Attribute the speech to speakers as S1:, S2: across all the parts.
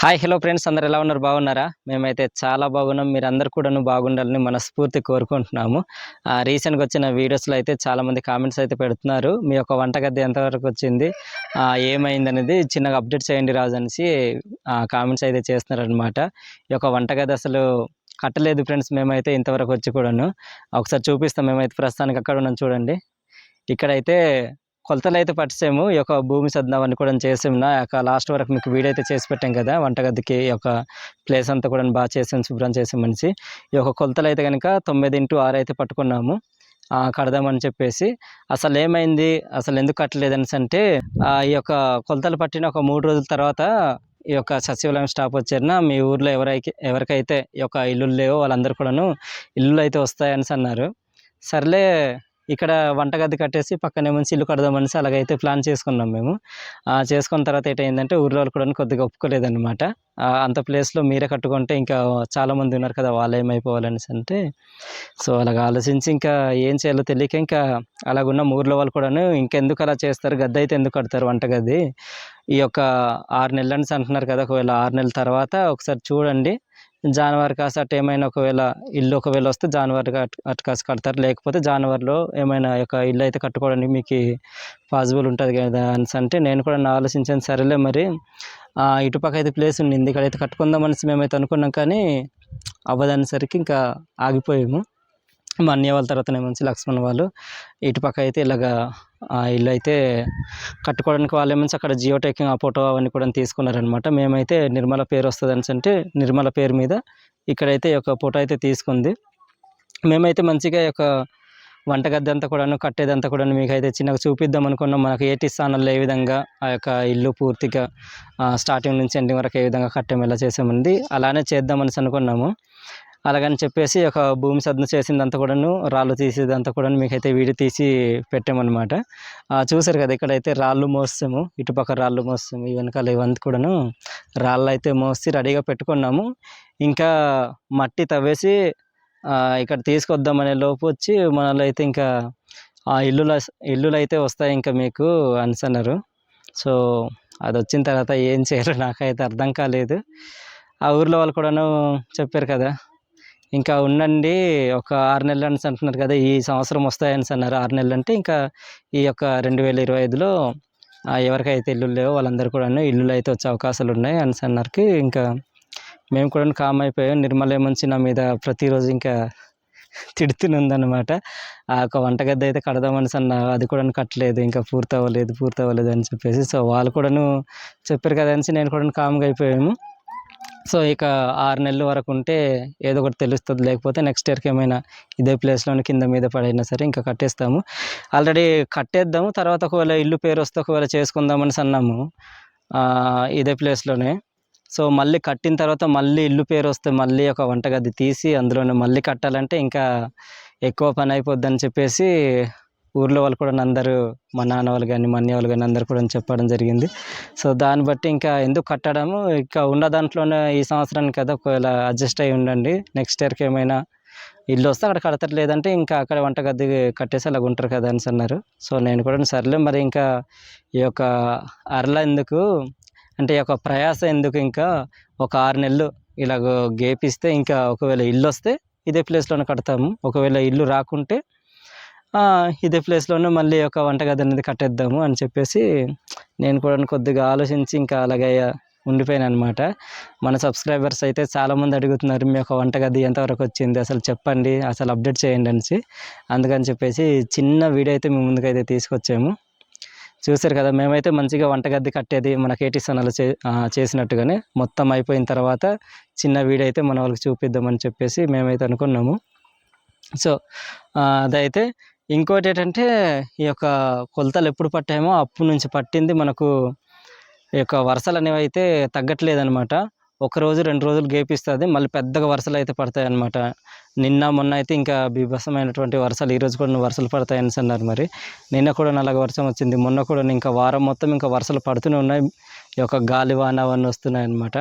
S1: Hi hello friends, అందరు ఎలా ఉన్నారు? బాగున్నారా? మేమైతే చాలా బాగున్నాం. మీరందరూ కూడాను బాగుండాలని మనస్ఫూర్తి కోరుకుంటున్నాము. రీసెంట్గా వచ్చిన వీడియోస్లో అయితే చాలామంది కామెంట్స్ అయితే పెడుతున్నారు. మీ యొక్క వంటగది ఎంతవరకు వచ్చింది, ఏమైంది అనేది చిన్నగా అప్డేట్ చేయండి రాజు అనేసి కామెంట్స్ అయితే చేస్తున్నారనమాట. ఈ యొక్క వంటగది అసలు కట్టలేదు ఫ్రెండ్స్, మేమైతే ఇంతవరకు వచ్చి కూడాను. ఒకసారి చూపిస్తాం. మేమైతే ప్రస్తుతానికి అక్కడ ఉన్నాం చూడండి. ఇక్కడైతే కొలతలైతే పట్టేసాము. ఈ యొక్క భూమి సద్దున అవన్నీ కూడా చేసాము. లాస్ట్ వరకు మీకు వీడియో అయితే చేసి పెట్టాం కదా, వంటగదికి ఈ యొక్క ప్లేస్ అంతా కూడా బాగా చేసాము, శుభ్రం చేసామనేసి. ఈ యొక్క కొలతలైతే కనుక 9x6 అయితే పట్టుకున్నాము కడదామని చెప్పేసి. అసలు ఏమైంది, అసలు ఎందుకు కట్టలేదనేసి అంటే ఈ యొక్క కొలతలు పట్టిన ఒక 3 రోజుల తర్వాత ఈ యొక్క సచివాలయం స్టాఫ్ వచ్చారన, మీ ఊర్లో ఎవరికైతే ఈ యొక్క ఇల్లులు లేవో వాళ్ళందరూ కూడాను ఇల్లులు అయితే వస్తాయనేసి అన్నారు. సర్లే, ఇక్కడ వంటగది కట్టేసి పక్కనేమో ఇల్లు కడదామనేసి అలాగైతే ప్లాన్ చేసుకున్నాం మేము. చేసుకున్న తర్వాత ఏంటంటే ఊర్లో వాళ్ళు కూడా కొద్దిగా ఒప్పుకోలేదన్నమాట. అంత ప్లేస్లో మీరే కట్టుకుంటే ఇంకా చాలామంది ఉన్నారు కదా, వాళ్ళు ఏమైపోవాలనేసి అంటే, సో అలాగ ఆలోచించి ఇంకా ఏం చేయాలో తెలియక ఇంకా అలాగున్న ఊర్లో వాళ్ళు కూడాను ఇంకెందుకు అలా చేస్తారు, గద్ద అయితే ఎందుకు కడతారు వంటగది, ఈ యొక్క 6 నెలలు అనేసి అంటున్నారు కదా, ఒకవేళ 6 నెలల తర్వాత ఒకసారి చూడండి, జనవరి కాస్త అటు ఏమైనా ఒకవేళ ఇల్లు వస్తే జనవరిగా అటు కాస్త కడతారు, లేకపోతే జనవరిలో ఏమైనా యొక్క ఇల్లు అయితే కట్టుకోవడానికి మీకు పాసిబుల్ ఉంటుంది కదా అనేసి అంటే, నేను కూడా ఆలోచించాను. సరేలే మరి ఇటుపక్క అయితే ప్లేస్ ఉండింది, ఇక్కడైతే కట్టుకుందాం అనేసి మేమైతే అనుకున్నాం, కానీ అవ్వదనేసరికి ఇంకా ఆగిపోయాము. మా అన్నయ్య వాళ్ళ తర్వాతనేమో లక్ష్మణ్ వాళ్ళు ఇటుపక్క అయితే ఇలాగా ఇల్లు అయితే కట్టుకోవడానికి వాళ్ళేమో అక్కడ జియో టేకింగ్ ఆ ఫోటో అవన్నీ కూడా తీసుకున్నారనమాట. మేమైతే నిర్మల పేరు వస్తుంది అనేసి అంటే నిర్మల పేరు మీద ఇక్కడైతే ఒక ఫోటో అయితే తీసుకుంది. మేమైతే మంచిగా ఈ యొక్క వంటగది అంతా కూడాను కట్టేదంతా కూడా మీకైతే చిన్నగా చూపిద్దాం అనుకున్నాం. మనకు ఏటీ స్థానంలో ఏ విధంగా ఆ యొక్క ఇల్లు పూర్తిగా స్టార్టింగ్ నుంచి ఎండింగ్ వరకు ఏ విధంగా కట్టాము ఎలా చేసామంది అలానే చేద్దామనేసి అనుకున్నాము. అలాగని చెప్పేసి ఒక భూమి సదును చేసిందంతా కూడాను, రాళ్ళు తీసేదంతా కూడాను మీకైతే వీడియో తీసి పెట్టామన్నమాట. చూసారు కదా, ఇక్కడైతే రాళ్ళు మోస్తాము, ఇటుపక్క రాళ్ళు మోస్తాము, ఈ వెనకాల ఇవంతా కూడాను రాళ్ళు అయితే మోసి రెడీగా పెట్టుకున్నాము. ఇంకా మట్టి తవ్వేసి ఇక్కడ తీసుకొద్దామనే లోపు వచ్చి మనలో అయితే ఇంకా ఇల్లులు అయితే వస్తాయి ఇంకా మీకు అనేసి అన్నారు. సో అది వచ్చిన తర్వాత ఏం చేయాలో నాకైతే అర్థం కాలేదు. ఆ ఊర్లో వాళ్ళు కూడాను చెప్పారు కదా, ఇంకా ఉండండి ఒక 6 నెలలు అనేసి అంటున్నారు కదా, ఈ సంవత్సరం వస్తాయనేసి అన్నారు. 6 నెలలు అంటే ఇంకా ఈ యొక్క 2025లో ఎవరికైతే ఇల్లులు లేవో వాళ్ళందరూ కూడా ఇల్లులు అయితే వచ్చే అవకాశాలు ఉన్నాయి అనేసి అన్నారు. ఇంకా మేము కూడా కామ్ అయిపోయాం. నిర్మల ఏమొచ్చి నా మీద ప్రతిరోజు ఇంకా తిడుతూనే ఉందన్నమాట. ఆ యొక్క వంటగది అయితే కడదామనేసి అన్న, అది కూడా కట్టలేదు, ఇంకా పూర్తి అవ్వలేదు అని చెప్పేసి. సో వాళ్ళు కూడాను చెప్పారు కదా అనేసి నేను కూడా కామ్గా అయిపోయాము. సో ఇక 6 నెలల వరకు ఉంటే ఏదో ఒకటి తెలుస్తుంది, లేకపోతే నెక్స్ట్ ఇయర్కి ఏమైనా ఇదే ప్లేస్లోనే కింద మీద పడైనా సరే ఇంకా కట్టేస్తాము. ఆల్రెడీ కట్టేద్దాము, తర్వాత ఒకవేళ ఇల్లు పేరు వస్తే ఒకవేళ చేసుకుందామనేసి అన్నాము ఇదే ప్లేస్లోనే. సో మళ్ళీ కట్టిన తర్వాత మళ్ళీ ఇల్లు పేరు వస్తే మళ్ళీ ఒక వంటగది తీసి అందులోనే మళ్ళీ కట్టాలంటే ఇంకా ఎక్కువ పని అయిపోద్దని చెప్పేసి ఊర్లో వాళ్ళు కూడా అందరూ, మా నాన్న వాళ్ళు కానీ మా అన్నయ్య వాళ్ళు కానీ అందరూ కూడా చెప్పడం జరిగింది. సో దాన్ని బట్టి ఇంకా ఎందుకు కట్టడము, ఇంకా ఉన్న దాంట్లోనే ఈ సంవత్సరానికి కదా ఒకవేళ అడ్జస్ట్ అయ్యి ఉండండి, నెక్స్ట్ ఇయర్కి ఏమైనా ఇల్లు వస్తే అక్కడ కడతారు, లేదంటే ఇంకా అక్కడ వంటగది కట్టేసి అలాగ ఉంటారు కదా అని అన్నారు. సో నేను కూడా సర్లే మరి ఇంకా ఈ యొక్క అరల ఎందుకు అంటే ఈ యొక్క ప్రయాస ఎందుకు, ఇంకా ఒక 6 నెలలు ఇలాగ గేపిస్తే ఇంకా ఒకవేళ ఇల్లు వస్తే ఇదే ప్లేస్లోనే కడతాము, ఒకవేళ ఇల్లు రాకుంటే ఇదే ప్లేస్లోనే మళ్ళీ ఒక వంటగది అనేది కట్టేద్దాము అని చెప్పేసి నేను కూడా కొద్దిగా ఆలోచించి ఇంకా అలాగే ఉండిపోయాను అనమాట. మన సబ్స్క్రైబర్స్ అయితే చాలామంది అడుగుతున్నారు, మీ యొక్క వంటగది ఎంతవరకు వచ్చింది అసలు చెప్పండి, అసలు అప్డేట్ చేయండి అనేసి. అందుకని చెప్పేసి చిన్న వీడియో అయితే మేము ముందుకైతే తీసుకొచ్చాము. చూసారు కదా, మేమైతే మంచిగా వంటగది కట్టేది మన కేటీ స్థానాలు చేసినట్టుగానే మొత్తం అయిపోయిన తర్వాత చిన్న వీడియో అయితే మన వాళ్ళకి చూపిద్దామని చెప్పేసి మేమైతే అనుకున్నాము. సో అదైతే ఇంకోటి ఏంటంటే, ఈ యొక్క కొలతలు ఎప్పుడు పట్టామో అప్పటి నుంచి పట్టింది మనకు ఈ యొక్క వరుసలు అనేవి అయితే తగ్గట్లేదనమాట. 1 రోజు 2 రోజులు గేపిస్తుంది, మళ్ళీ పెద్దగా వరుసలు అయితే పడతాయి అన్నమాట. నిన్న మొన్న అయితే ఇంకా బీభత్సమైనటువంటి వర్షాలు, ఈరోజు కూడా వర్షాలు పడతాయని అన్నారు. మరి నిన్న కూడా అలాగ వర్షం వచ్చింది, మొన్న కూడా ఇంకా వారం మొత్తం ఇంకా వర్షాలు పడుతూనే ఉన్నాయి. ఈ యొక్క గాలి వాన అవన్నీ వస్తున్నాయి అన్నమాట.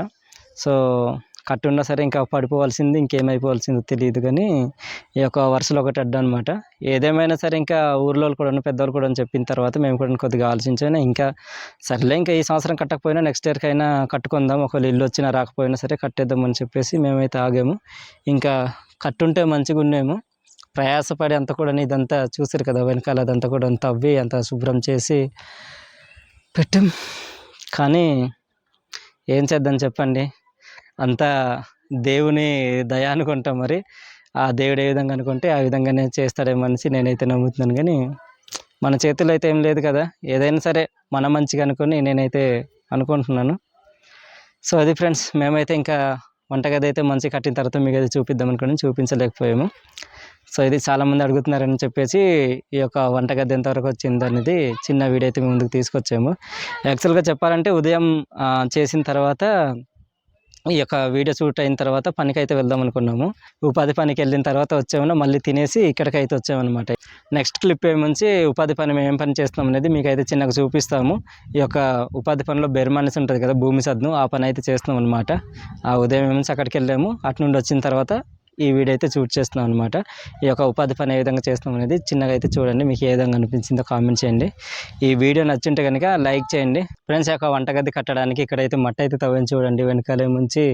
S1: సో కట్టున్నా సరే ఇంకా పడిపోవాల్సింది, ఇంకేమైపోవాల్సిందో తెలియదు. కానీ ఈ యొక్క వరుసలో ఒకటి అడ్డు అనమాట. ఏదేమైనా సరే ఇంకా ఊర్లో కూడా పెద్దవాళ్ళు కూడా చెప్పిన తర్వాత మేము కూడా కొద్దిగా ఆలోచించాను. ఇంకా సర్లే ఇంకా ఈ సంవత్సరం కట్టకపోయినా నెక్స్ట్ ఇయర్కైనా కట్టుకుందాం, ఒకవేళ ఇల్లు వచ్చినా రాకపోయినా సరే కట్టేద్దామని చెప్పేసి మేమైతే ఆగాము. ఇంకా కట్టుంటే మంచిగా ఉన్నాము. ప్రయాసపడి అంతా కూడా ఇదంతా చూసారు కదా, వెనకాల అదంతా కూడా తవ్వి అంతా శుభ్రం చేసి పెట్టాం. కానీ ఏం చేద్దాం చెప్పండి, అంతా దేవుని దయ అనుకుంటాం. మరి ఆ దేవుడు ఏ విధంగా అనుకుంటే ఆ విధంగానే చేస్తాడేమో అనేసి నేనైతే నమ్ముతున్నాను. కానీ మన చేతుల్లో అయితే ఏం లేదు కదా, ఏదైనా సరే మన మంచిగా అనుకొని నేనైతే అనుకుంటున్నాను. సో అది ఫ్రెండ్స్, మేమైతే ఇంకా వంటగది అయితే మంచిగా కట్టిన తర్వాత మీకు అయితే చూపిద్దాం అనుకుని చూపించలేకపోయాము. సో ఇది చాలామంది అడుగుతున్నారని చెప్పేసి ఈ యొక్క వంటగది ఎంతవరకు వచ్చింది అనేది చిన్న వీడియో అయితే మేము ముందుకు తీసుకొచ్చాము. యాక్చువల్గా చెప్పాలంటే ఉదయం చేసిన తర్వాత ఈ యొక్క వీడియో షూట్ అయిన తర్వాత పనికి అయితే వెళ్దాం అనుకున్నాము. ఉపాధి పనికి వెళ్ళిన తర్వాత వచ్చామన్నా మళ్ళీ తినేసి ఇక్కడికైతే వచ్చామన్నమాట. నెక్స్ట్ క్లిప్ ఏముంచి ఉపాధి పని మేము ఏం పని చేస్తాం అనేది మీకు అయితే చిన్నగా చూపిస్తాము. ఈ యొక్క ఉపాధి పనిలో బెర్మానిస్ ఉంటుంది కదా, భూమి సద్ను, ఆ పని అయితే చేస్తున్నాం అనమాట. ఆ ఉదయం ఏముంచి అక్కడికి వెళ్ళాము, అటు నుండి వచ్చిన తర్వాత ఈ వీడియో అయితే షూట్ చేస్తున్నాం అనమాట. ఈ యొక్క ఉపాధి పని ఏ విధంగా చేస్తున్నాం అనేది చిన్నగా అయితే చూడండి, మీకు ఏ విధంగా అనిపించిందో కామెంట్ చేయండి. ఈ వీడియో నచ్చుంటే కనుక లైక్ చేయండి ఫ్రెండ్స్. యొక్క వంటగది కట్టడానికి ఇక్కడైతే మట్టి అయితే తవ్వని చూడండి, వెనకాలే ముంచి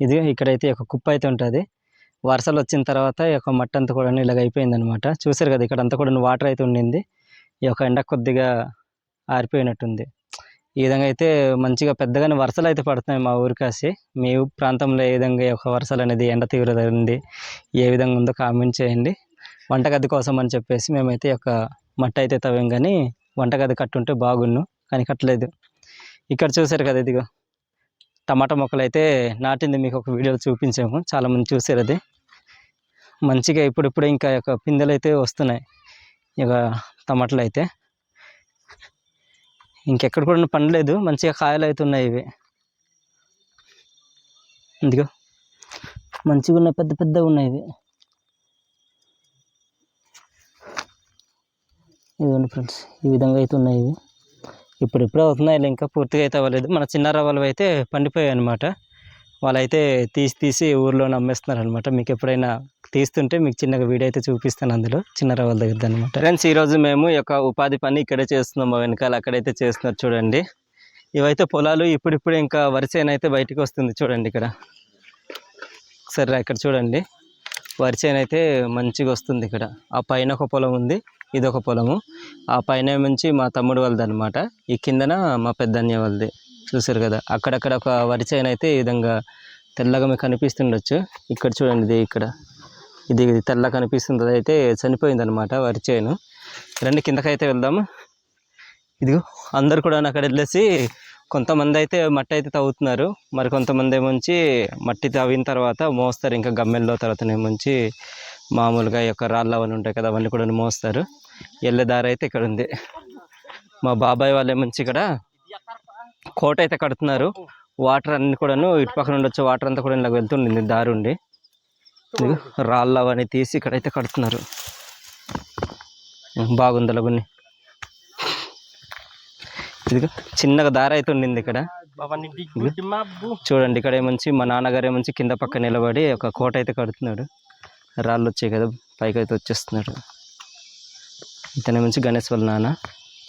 S1: ఇది ఇక్కడైతే ఒక కుప్ప అయితే ఉంటుంది. వర్షాలు వచ్చిన తర్వాత ఈ యొక్క మట్టి అంతా కూడా ఇలాగ అయిపోయింది అనమాట. చూసారు కదా, ఇక్కడ అంతా కూడా వాటర్ అయితే ఉండింది. ఈ యొక్క ఎండ కొద్దిగా ఆరిపోయినట్టుంది. ఈ విధంగా అయితే మంచిగా పెద్దగానే వర్షాలు అయితే పడుతున్నాయి మా ఊరు కాసి. మీ ప్రాంతంలో ఏ విధంగా ఒక వర్షాలు అనేది ఎండ తీవ్రత ఉంది, ఏ విధంగా ఉందో కామెంట్ చేయండి. వంటగది కోసం అని చెప్పేసి మేమైతే ఒక మట్టి అయితే తవ్వాం, కానీ వంటగది కట్టుంటే బాగున్ను, కానీ కట్టలేదు. ఇక్కడ చూసారు కదా, ఇదిగో టమాటా మొక్కలు అయితే నాటింది, మీకు ఒక వీడియోలో చూపించాము, చాలామంది చూసారు. అది మంచిగా ఇప్పుడిప్పుడే ఇంకా యొక్క పిందెలు అయితే వస్తున్నాయి ఇక టమాటాలు అయితే. ఇంకెక్కడ కూడా పండలేదు, మంచిగా కాయలు అయితే ఉన్నాయి. ఇవి ఇదిగో మంచిగా ఉన్నాయి, పెద్ద పెద్దగా ఉన్నాయి. ఇదిగోండి ఫ్రెండ్స్, ఈ విధంగా అయితే ఉన్నాయి. ఇవి ఇప్పుడిప్పుడే అవుతున్నాయి, ఇంకా పూర్తిగా అయితే అవ్వలేదు. మన చిన్న రవ్వలు అయితే పండిపోయాయి అనమాట. వాళ్ళైతే తీసి ఊర్లో అమ్మేస్తున్నారు అనమాట. మీకు ఎప్పుడైనా తీస్తుంటే మీకు చిన్నగా వీడియో అయితే చూపిస్తాను, అందులో చిన్న రవ్వల దగ్గర అనమాట. ఫ్రెండ్స్, ఈరోజు మేము ఈ యొక్క ఉపాధి పని ఇక్కడే చేస్తున్నాము, వెనకాల అక్కడైతే చేస్తున్నారు చూడండి. ఇవైతే పొలాలు, ఇప్పుడిప్పుడే ఇంకా వరిసేనైతే బయటకు వస్తుంది చూడండి. ఇక్కడ సరే ఇక్కడ చూడండి, వరిసేనైతే మంచిగా వస్తుంది. ఇక్కడ ఆ పైన ఒక పొలం ఉంది, ఇదొక పొలము. ఆ పైన నుంచి మా తమ్ముడు వాళ్ళది అనమాట, ఈ కిందన మా పెద్దన్నయ్య వాళ్ళది. చూసారు కదా, అక్కడక్కడ ఒక వరి చేను అయితే ఈ విధంగా తెల్లగా మీకు కనిపిస్తుండొచ్చు. ఇక్కడ చూడండి, ఇది తెల్ల కనిపిస్తుంది, అయితే చనిపోయింది అనమాట వరి చేను. రండి కిందకైతే వెళ్దాము. ఇదిగో అందరు కూడా అక్కడ వెళ్ళేసి కొంతమంది అయితే మట్టి అయితే తవ్వుతున్నారు, మరి కొంతమంది ఏమొంచి మట్టి తవ్విన తర్వాత మోస్తారు ఇంకా గమ్మెల్లో. తర్వాత ఏమొంచి మామూలుగా ఈ యొక్క రాళ్ళు అవన్నీ ఉంటాయి కదా, అవన్నీ కూడా మోస్తారు. వెళ్ళే దారి అయితే ఇక్కడ ఉంది. మా బాబాయ్ వాళ్ళు ఏమొంచి ఇక్కడ కోట అయితే కడుతున్నారు. వాటర్ అన్ని కూడాను ఇటు పక్కన నుండి వచ్చే వాటర్ అంతా కూడా ఇలా వెళ్తుండింది దారి ఉండి. రాళ్ళు అవన్నీ తీసి ఇక్కడైతే కడుతున్నారు. బాగుంది అలాగని. ఇదిగో చిన్నగా దారి అయితే ఉండింది ఇక్కడ చూడండి. ఇక్కడ ఏమొంచి మా నాన్నగారు ఏమొంచి కింద పక్క నిలబడి ఒక కోట అయితే కడుతున్నాడు. రాళ్ళు వచ్చాయి కదా, పైకి అయితే వచ్చేస్తున్నాడు. ఇతనేమొంచి గణేష్ వాళ్ళ నాన్న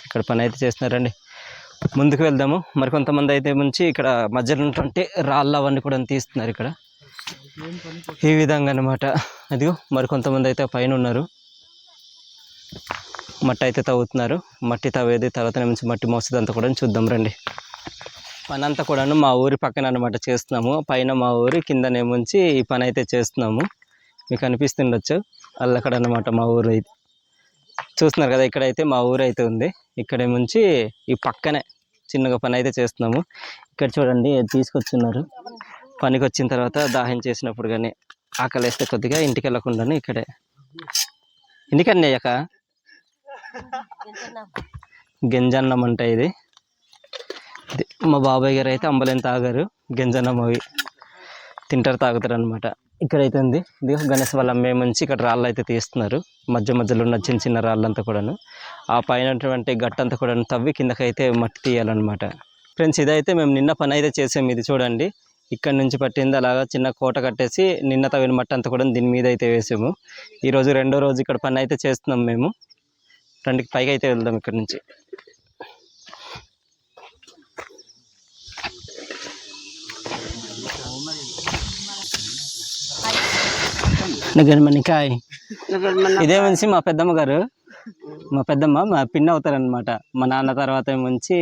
S1: ఇక్కడ పని అయితే చేస్తున్నారండి. ముందుకు వెళ్దాము. మరి కొంతమంది అయితే ముంచి ఇక్కడ మధ్యలో ఉన్నటువంటి రాళ్ళు అవన్నీ కూడా తీస్తున్నారు ఇక్కడ ఈ విధంగా అనమాట. అదిగో మరి కొంతమంది అయితే పైన ఉన్నారు, మట్టి అయితే తవ్వుతున్నారు. మట్టి తవ్వేది తర్వాత నుంచి మట్టి మోసేది అంతా కూడా చూద్దాం రండి. పని అంతా కూడాను మా ఊరి పక్కన అనమాట చేస్తున్నాము. పైన మా ఊరి కిందనేముంచి ఈ పని అయితే చేస్తున్నాము. మీకు అనిపిస్తుండొచ్చు అల్లక్కడ అనమాట మా ఊరు అయితే. చూస్తున్నారు కదా, ఇక్కడైతే మా ఊరు అయితే ఉంది. ఇక్కడేముంచి ఈ పక్కనే చిన్నగా పని అయితే చేస్తున్నాము. ఇక్కడ చూడండి తీసుకొచ్చున్నారు. పనికి వచ్చిన తర్వాత దాహం చేసినప్పుడు కానీ ఆకలి వేస్తే కొద్దిగా ఇంటికి వెళ్ళకుండానే ఇక్కడే ఇంటికన్నా అయ్యాక గంజన్నం అంటే ఇది మా బాబాయ్ గారు అయితే అంబలేం తాగారు, గంజన్నం అవి తింటారు, తాగుతారు అనమాట. ఇక్కడైతే ఉంది. ఇది గణేష్ వాళ్ళ అమ్మే మంచి ఇక్కడ రాళ్ళు అయితే తీస్తున్నారు. మధ్యలో ఉన్న చిన్న చిన్న రాళ్ళంతా కూడాను ఆ పైనటువంటి గట్టంతా కూడా తవ్వి కిందకైతే మట్టి తీయాలన్నమాట. ఫ్రెండ్స్, ఇదైతే మేము నిన్న పని అయితే చేసాము. ఇది చూడండి, ఇక్కడ నుంచి పట్టింది అలాగా చిన్న కోట కట్టేసి నిన్న తవ్విన మట్టి అంతా కూడా దీని మీద అయితే వేసాము. ఈరోజు రెండో రోజు ఇక్కడ పని అయితే చేస్తున్నాం మేము. రండికి పైకి అయితే వెళ్దాం ఇక్కడ నుంచి. నగరమణికాయ్ ఇదే మంచి మా పెద్దమ్మ గారు, మా పెద్దమ్మ మా పిన్ని అవుతారనమాట. మా నాన్న తర్వాత ఏమొచ్చి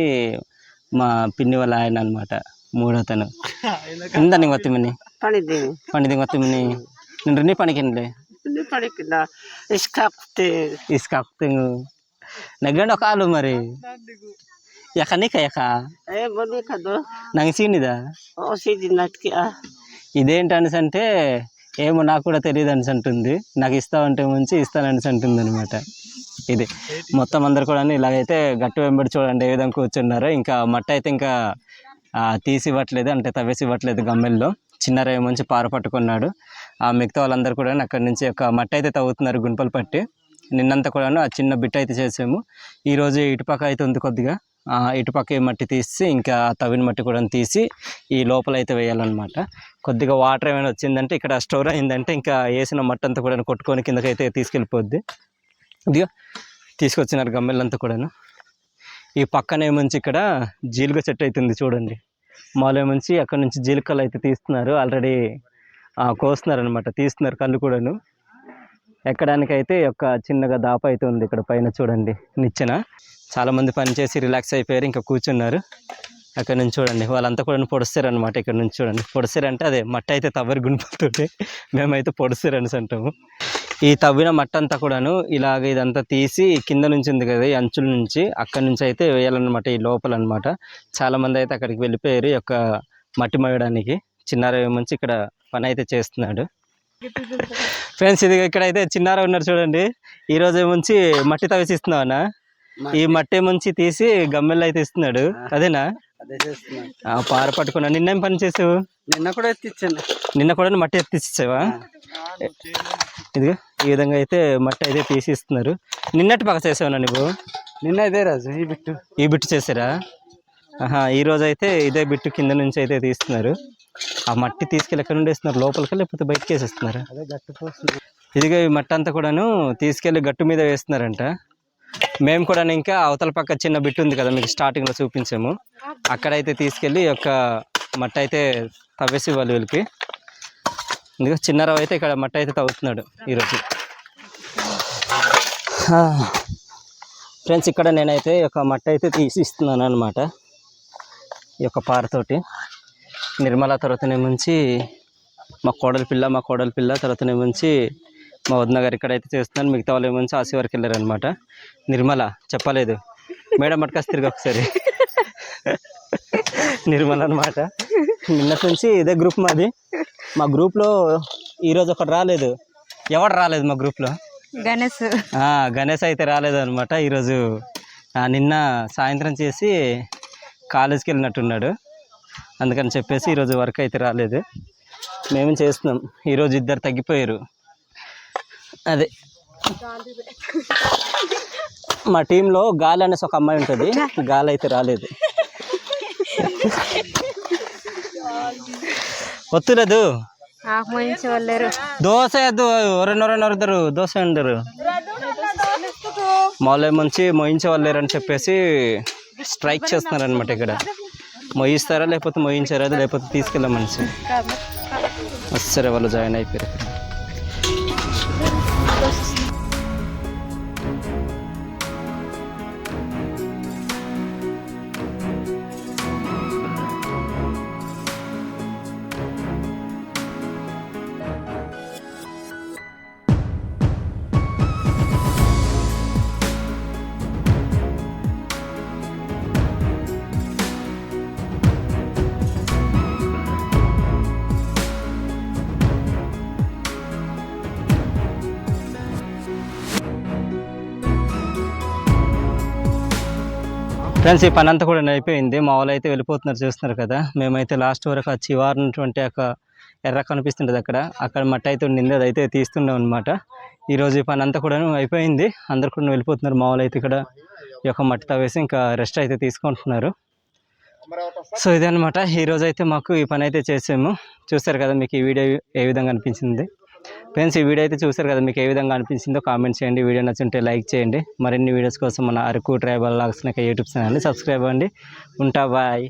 S1: మా పిన్ని వాళ్ళ ఆయన అనమాట, మూడోతను. ఇందా నీకు వత్తిమని పండిది వత్తిమని నేను రెండు పనికిండే ఇసుకాకుతే నగ్గండి ఒక ఆలు మరి ఎక్కనిక ఎక్క నాకు సీనిదా ఇదేంటనేసి అంటే ఏమో నాకు కూడా తెలియదు అనేసి అంటుంది. నాకు ఇస్తావంటే ముంచి ఇస్తాననేసి అంటుంది అనమాట. ఇది మొత్తం అందరు కూడా ఇలాగైతే గట్టు వెంబడి చూడండి ఏ విధంగా కూర్చున్నారో. ఇంకా మట్టి అయితే ఇంకా తీసి ఇవ్వట్లేదు, అంటే తవ్వేసి ఇవ్వట్లేదు గమ్మెల్లో. చిన్నరాయి మంచి పార పట్టుకున్నాడు. ఆ మిగతా వాళ్ళందరూ కూడా అక్కడి నుంచి ఒక మట్టి అయితే తవ్వుతున్నారు గుంపలు పట్టి. నిన్నంతా కూడాను ఆ చిన్న బిట్ అయితే చేసాము. ఈరోజు ఇటుపక్క అయితే ఉంది కొద్దిగా, ఇటుపక్క మట్టి తీసి ఇంకా తవ్విన మట్టి కూడా తీసి ఈ లోపల అయితే వేయాలన్నమాట. కొద్దిగా వాటర్ ఏమైనా వచ్చిందంటే ఇక్కడ స్టోర్ అయిందంటే ఇంకా వేసిన మట్టి అంతా కూడా కొట్టుకొని కిందకైతే తీసుకెళ్ళిపోద్ది. ఇదిగా తీసుకొచ్చినారు గమ్మెళ్ళంతా కూడాను. ఈ పక్కనే మంచి ఇక్కడ జీలుగ చెట్టు అవుతుంది చూడండి. మాలో మంచి అక్కడ నుంచి జీలకలు అయితే తీస్తున్నారు, ఆల్రెడీ కోస్తున్నారు అనమాట, తీస్తున్నారు కళ్ళు కూడాను. ఎక్కడానికైతే ఒక చిన్నగా దాప అయితే ఉంది ఇక్కడ పైన చూడండి నిచ్చెన. చాలామంది పని చేసి రిలాక్స్ అయిపోయారు, ఇంకా కూర్చున్నారు. అక్కడ నుంచి చూడండి వాళ్ళంతా కూడా పొడుస్తారు అనమాట. ఇక్కడ నుంచి చూడండి పొడుస్తారంటే అదే మట్టి అయితే తవ్వరి గుంపుతుంటే మేమైతే పొడుస్తారు అనేసి అంటాము. ఈ తవ్విన మట్టి అంతా కూడాను ఇలాగ ఇదంతా తీసి కింద నుంచి ఉంది కదా ఈ అంచుల నుంచి, అక్కడి నుంచి అయితే వేయాలన్నమాట ఈ లోపల అనమాట. చాలామంది అయితే అక్కడికి వెళ్ళిపోయారు ఈ యొక్క మట్టి మోయడానికి. చిన్నారావు మంచి ఇక్కడ పని అయితే చేస్తున్నాడు. ఫ్రెండ్స్ ఇది ఇక్కడైతే చిన్నారావు ఉన్నారు చూడండి. ఈరోజు ఏముంచి మట్టి తవ్వేసి ఇస్తున్నావు అన్న. ఈ మట్టి ముంచి తీసి గమ్మెల్లో అయితే ఇస్తున్నాడు, అదేనా? పార పట్టుకున్నా. నిన్నేం పని చేసావు? నిన్న కూడా మట్టి ఎత్తిచ్చావా? ఇదిగా ఈ విధంగా అయితే మట్టి అయితే తీసి ఇస్తున్నారు. నిన్నటి పక్క చేసావునా నువ్వు?
S2: నిన్న ఇదే రాజు
S1: ఈ బిట్టు చేసారా? ఈరోజు అయితే ఇదే బిట్టు కింద నుంచి అయితే తీస్తున్నారు. ఆ మట్టి తీసుకెళ్ళి ఎక్కడ నుండి వేస్తున్నారు, లోపలికి లేకపోతే బయటకి వేసేస్తున్నారు? ఇదిగా ఈ మట్టి అంతా కూడాను తీసుకెళ్ళి గట్టు మీద వేస్తున్నారంట. మేము కూడా ఇంకా అవతల పక్క చిన్న బిట్టు ఉంది కదా మీకు స్టార్టింగ్లో చూపించాము, అక్కడైతే తీసుకెళ్ళి ఒక మట్టి అయితే తవ్వేసి ఇవ్వాలి వీళ్ళకి. ఇందుకు చిన్నారావు అయితే ఇక్కడ మట్టి అయితే తవ్వుతున్నాడు ఈరోజు. ఫ్రెండ్స్ ఇక్కడ నేనైతే ఒక మట్టి అయితే తీసి ఇస్తున్నాను అనమాట ఈ యొక్క పారతోటి. నిర్మల తర్వాతనేముంచి మా కోడలి పిల్ల తర్వాతనేముంచి మా వదిన గారు ఇక్కడైతే చేస్తున్నాను. మిగతా వాళ్ళు ఏమొచ్చి ఆసి వరకు వెళ్ళారనమాట. నిర్మల చెప్పలేదు మేడం మటుకాసి తిరిగి ఒకసారి నిర్మల అనమాట. నిన్నటి నుంచి ఇదే గ్రూప్ మాది. మా గ్రూప్లో ఈరోజు ఒకటి రాలేదు. ఎవడు రాలేదు మా గ్రూప్లో? గణేష్ అయితే రాలేదు అనమాట. ఈరోజు నిన్న సాయంత్రం చేసి కాలేజీకి వెళ్ళినట్టున్నాడు, అందుకని చెప్పేసి ఈరోజు వర్క్ అయితే రాలేదు. మేము చేస్తున్నాం. ఈరోజు ఇద్దరు తగ్గిపోయారు. అదే మా టీంలో గాలి అనేసి ఒక అమ్మాయి ఉంటుంది, గాలి అయితే రాలేదు. ఒత్తులేదు దోశ ఎద్దు ఎవరెవరెవరు దోశ ఉండరు మాలో మంచి మోయించే వాళ్ళు లేరని చెప్పేసి స్ట్రైక్ చేస్తున్నారు అనమాట. ఇక్కడ మోయిస్తారా లేకపోతే మోయించారా, లేకపోతే తీసుకెళ్ళమనిసి వస్తారా వాళ్ళు జాయిన్ అయిపోయారు. ఫ్రెండ్స్ ఈ పని అంతా కూడా అయిపోయింది. మా వాళ్ళు అయితే వెళ్ళిపోతున్నారు చూస్తున్నారు కదా. మేమైతే లాస్ట్ వరకు ఆ చివారినటువంటి ఒక ఎర్ర కనిపిస్తుంటుంది అక్కడ మట్టి అయితే ఉండింది, అదైతే తీస్తున్నాం అనమాట. ఈరోజు ఈ పని అంతా కూడా అయిపోయింది. అందరు కూడా వెళ్ళిపోతున్నారు. మా వాళ్ళు అయితే ఇక్కడ ఈ యొక్క మట్టి తవ్వేసి ఇంకా రెస్ట్ అయితే తీసుకుంటున్నారు. సో ఇదనమాట ఈరోజు అయితే మాకు ఈ పని అయితే చేసాము. చూస్తారు కదా మీకు ఈ వీడియో ఏ విధంగా అనిపించింది ఫ్రెండ్స్. ఈ వీడియో అయితే చూస్తారు కదా మీకు ఏ విధంగా అనిపించిందో కామెంట్ చేయండి. వీడియో నచ్చుంటే లైక్ చేయండి. మరిన్ని వీడియోస్ కోసం మన అరకు ట్రైబల్ వ్లాగ్స్ యూట్యూబ్ ఛానల్ని సబ్స్క్రైబ్ అవ్వండి. ఉంటా బాయ్.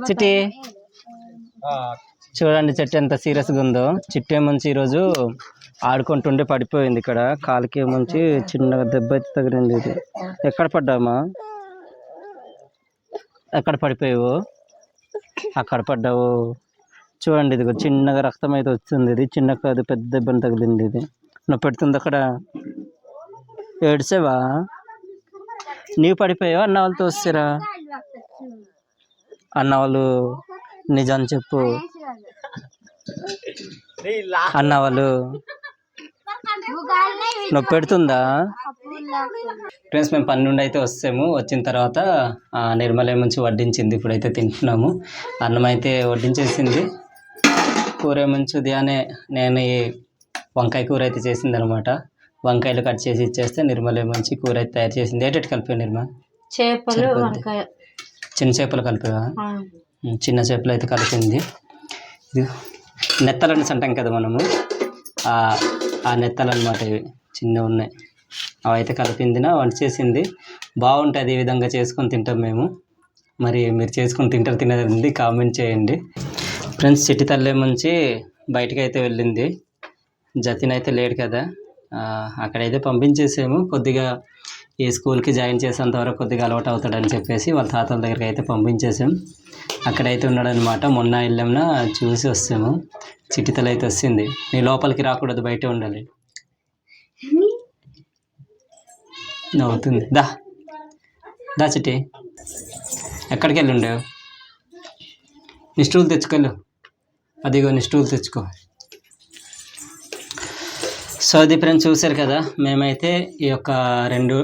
S1: చిట్టి చూడండి చెట్టు ఎంత సీరియస్గా ఉందో. చిట్టు ఏమంచి ఈరోజు ఆడుకుంటుండే పడిపోయింది. ఇక్కడ కాలుకి ఏమంచి చిన్నగా దెబ్బ అయితే తగిలింది. ఇది ఎక్కడ పడ్డామా? ఎక్కడ పడిపోయావు? అక్కడ పడ్డావు. చూడండి ఇదిగో చిన్నగా రక్తం అయితే వచ్చింది. ఇది చిన్న కాదు పెద్ద దెబ్బని తగిలింది. ఇది నువ్వు పెడుతుంది అక్కడ. ఏడ్చేవా? నీవు పడిపోయావా అన్న వాళ్ళతో వస్తారా? అన్న వాళ్ళు నిజం చెప్పు. అన్న వాళ్ళు నొప్పి పెడుతుందా? ఫ్రెండ్స్ మేము పని నుండి అయితే వస్తాము. వచ్చిన తర్వాత నిర్మల ఏమంచి వడ్డించింది. ఇప్పుడైతే తింటున్నాము. అన్నం అయితే వడ్డించేసింది. కూర ఏమంచి ఉదయాన్నే నేను ఈ వంకాయ కూర అయితే చేసింది అనమాట. వంకాయలు కట్ చేసి ఇచ్చేస్తే నిర్మల ఏమంచి కూర అయితే తయారు చేసింది. ఏంటంటే కలిపా నిర్మల?
S2: చేపలు వంకాయ.
S1: చిన్న చేపలు కలిపా? చిన్న చేపలు అయితే కలిపింది. ఇది నెత్తలని అంటాం కదా మనము, ఆ నెత్తలు అనమాట. ఇవి చిన్నవి ఉన్నాయి. అవి అయితే కలిపింది వంట చేసింది. బాగుంటుంది. ఈ విధంగా చేసుకొని తింటాం మేము. మరి మీరు చేసుకొని తినేది కామెంట్ చేయండి ఫ్రెండ్స్. చిట్టి తల్లి నుంచి బయటకు అయితే వెళ్ళింది. జతిన్ అయితే లేడు కదా, అక్కడైతే పంపించేసాము. కొద్దిగా ఈ స్కూల్కి జాయిన్ చేసేంత వరకు కొద్దిగా అలవాటు అవుతాడని చెప్పేసి వాళ్ళ తాతల దగ్గరికి అయితే పంపించేసాం. అక్కడైతే ఉన్నాడనమాట. మొన్న వెళ్ళామున చూసి వస్తాము. చిట్టితలు అయితే వస్తుంది. నీ లోపలికి రాకూడదు, బయటే ఉండాలి. నవ్వుతుంది. దా దా చిట్టి. ఎక్కడికి వెళ్ళి ఉండేవు? నీ స్టూల్ తెచ్చుకోలేవు. అదిగో నీ స్టూల్ తెచ్చుకో. సో అది ఫ్రెండ్స్ చూసారు కదా. మేమైతే ఈ యొక్క రెండు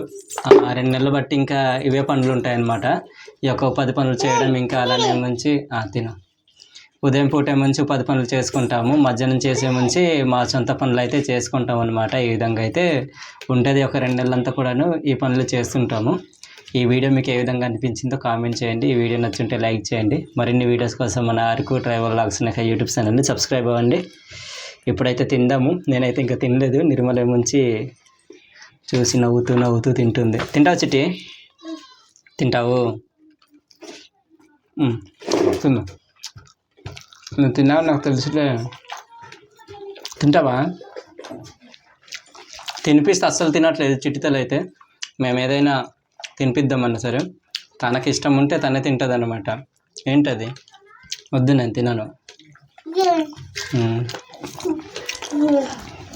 S1: నెలలు బట్టి ఇంకా ఇవే పనులు ఉంటాయన్నమాట. ఈ యొక్క 10 పనులు చేయడం, ఇంకా అలానే మంచి తిను. ఉదయం పూట మంచి 10 పనులు చేసుకుంటాము. మధ్యాహ్నం చేసే మంచి మా సొంత పనులు అయితే చేసుకుంటాం అనమాట. ఈ విధంగా అయితే ఉంటుంది. ఒక 2 నెలలంతా కూడాను ఈ పనులు చేస్తుంటాము. ఈ వీడియో మీకు ఏ విధంగా అనిపించిందో కామెంట్ చేయండి. ఈ వీడియో నచ్చుంటే లైక్ చేయండి. మరిన్ని వీడియోస్ కోసం మన అరకు ట్రైబల్ వ్లాగ్స్ యూట్యూబ్ ఛానల్ని సబ్స్క్రైబ్ అవ్వండి. ఇప్పుడైతే తిందాము. నేనైతే ఇంకా తినలేదు. నిర్మల ఏమంచి చూసి నవ్వుతూ తింటుంది. తింటావు చిట్టి? తింటావు? తిన్నా. నువ్వు తిన్నావు నాకు తెలుసులే. తింటావా? తినిపిస్తే అస్సలు తినట్లేదు చిట్టితలు అయితే. మేము ఏదైనా తినిపిద్దామన్నా సరే తనకి ఇష్టం ఉంటే తనే తింటుంది అనమాట. ఏంటది? వద్దు నేను తినను.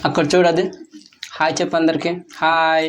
S1: అక్కడ చూడది. హాయ్ చెప్పు అందరికీ. హాయ్.